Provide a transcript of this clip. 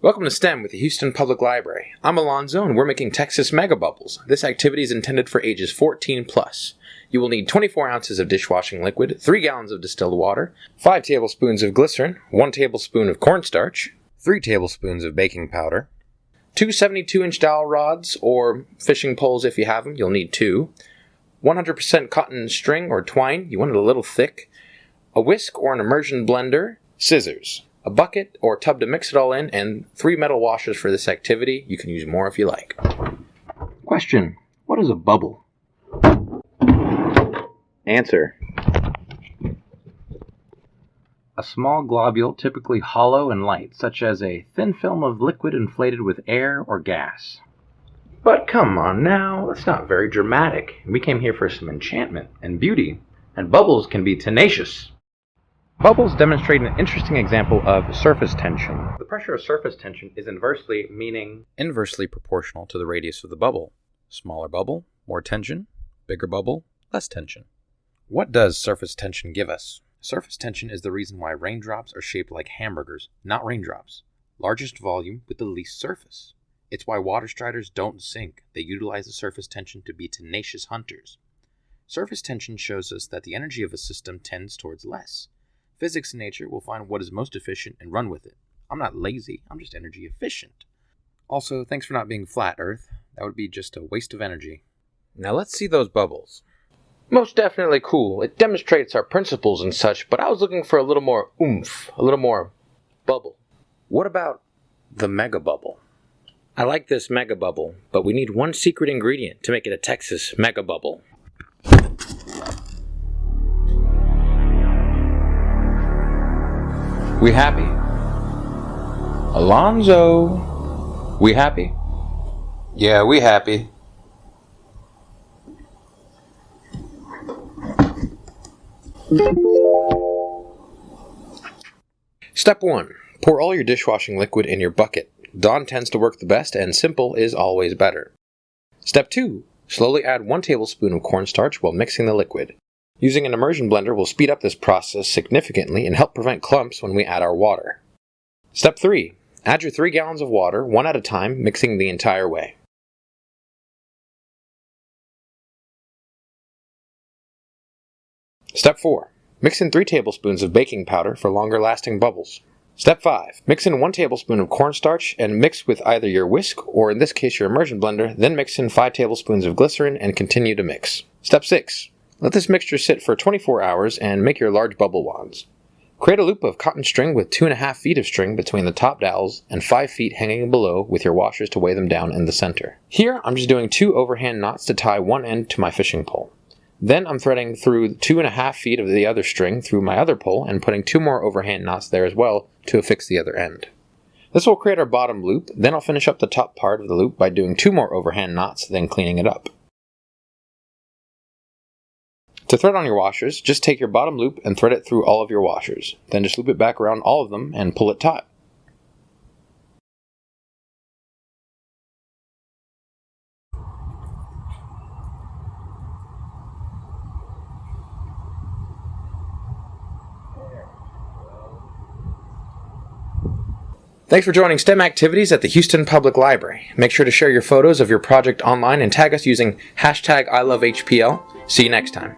Welcome to STEM with the Houston Public Library. I'm Alonzo and we're making Texas Mega Bubbles. This activity is intended for ages 14 plus. You will need 24 ounces of dishwashing liquid, 3 gallons of distilled water, 5 tablespoons of glycerin, 1 tablespoon of cornstarch, 3 tablespoons of baking powder, 2 72-inch dowel rods or fishing poles if you have them, you'll need 2, 100% cotton string or twine, you want it a little thick, a whisk or an immersion blender, scissors, a bucket or tub to mix it all in, and 3 metal washers for this activity. You can use more if you like. Question: what is a bubble? Answer: A small globule, typically hollow and light, such as a thin film of liquid inflated with air or gas. But come on now, that's not very dramatic. We came here for some enchantment and beauty, and bubbles can be tenacious. Bubbles demonstrate an interesting example of surface tension. The pressure of surface tension is inversely proportional to the radius of the bubble. Smaller bubble, more tension. Bigger bubble, less tension. What does surface tension give us? Surface tension is the reason why raindrops are shaped like hamburgers, not raindrops. Largest volume with the least surface. It's why water striders don't sink. They utilize the surface tension to be tenacious hunters. Surface tension shows us that the energy of a system tends towards less. Physics and nature will find what is most efficient and run with it. I'm not lazy, I'm just energy efficient. Also, thanks for not being flat, Earth. That would be just a waste of energy. Now let's see those bubbles. most definitely cool. It demonstrates our principles and such, but I was looking for a little more oomph, a little more bubble. What about the mega bubble? I like this mega bubble, but we need one secret ingredient to make it a Texas mega bubble. We happy? Alonzo, we happy? Yeah, we happy. Step 1. Pour all your dishwashing liquid in your bucket. Dawn tends to work the best, and simple is always better. Step 2. Slowly add 1 tablespoon of cornstarch while mixing the liquid. Using an immersion blender will speed up this process significantly and help prevent clumps when we add our water. Step 3. Add your 3 gallons of water, one at a time, mixing the entire way. Step 4. Mix in 3 tablespoons of baking powder for longer lasting bubbles. Step 5. Mix in 1 tablespoon of cornstarch and mix with either your whisk or in this case your immersion blender, then mix in 5 tablespoons of glycerin and continue to mix. Step 6. Let this mixture sit for 24 hours and make your large bubble wands. Create a loop of cotton string with 2.5 feet of string between the top dowels and 5 feet hanging below with your washers to weigh them down in the center. Here I'm just doing 2 overhand knots to tie one end to my fishing pole. Then I'm threading through 2.5 feet of the other string through my other pole and putting 2 more overhand knots there as well to affix the other end. This will create our bottom loop, then I'll finish up the top part of the loop by doing 2 more overhand knots, then cleaning it up. To thread on your washers, just take your bottom loop and thread it through all of your washers. Then just loop it back around all of them and pull it taut. Thanks for joining STEM activities at the Houston Public Library. Make sure to share your photos of your project online and tag us using #ILoveHPL. See you next time.